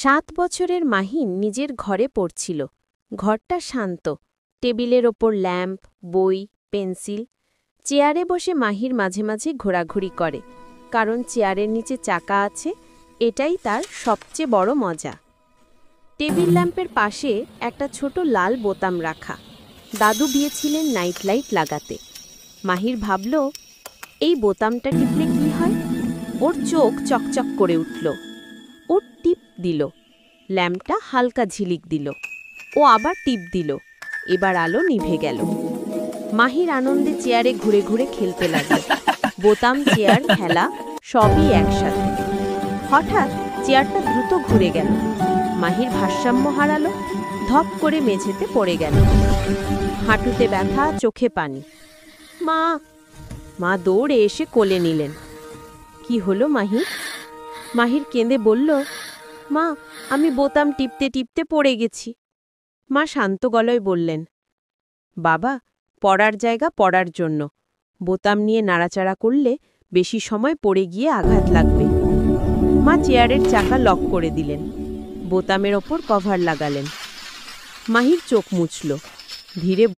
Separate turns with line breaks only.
7 বছরের মাহিন নিজের ঘরে পড়ছিল। ঘরটা শান্ত, টেবিলের ওপর ল্যাম্প, বই, পেন্সিল। চেয়ারে বসে মাহির মাঝে মাঝে ঘোরাঘুরি করে, কারণ চেয়ারের নিচে চাকা আছে, এটাই তার সবচেয়ে বড় মজা। টেবিল ল্যাম্পের পাশে একটা ছোট লাল বোতাম রাখা। দাদু দিয়েছিলেন নাইট লাইট লাগাতে। মাহির ভাবল, এই বোতামটা টিপলে কি হয়? ওর চোখ চকচক করে উঠল। ও টিপ দিল, ল্যাম্পটা হালকা ঝিলিক দিল। ও আবার টিপ দিল, এবার আলো নিভে গেল। মাহির আনন্দে চেয়ারে ঘুরে ঘুরে খেলতে লাগল। বোতাম, চেয়ার, খেলা সবই একসাথে। হঠাৎ চেয়ারটা দ্রুত ঘুরে গেল। মাহির ভারসাম্য হারালো, ধপ করে মেঝেতে পড়ে গেল। হাঁটুতে ব্যথা, চোখে পানি। মা! মা দৌড়ে এসে কোলে নিলেন। কি হলো মাহির? মাহির কেঁদে বলল, মা, আমি বোতাম টিপতে টিপতে পড়ে গেছি। মা শান্ত গলায় বললেন, বাবা, পড়ার জায়গা পড়ার জন্য। বোতাম নিয়ে নাড়াচাড়া করলে বেশি সময় পড়ে গিয়ে আঘাত লাগবে। মা চেয়ারের চাকা লক করে দিলেন, বোতামের ওপর কভার লাগালেন। মাহির চোখ মুছল, ধীরে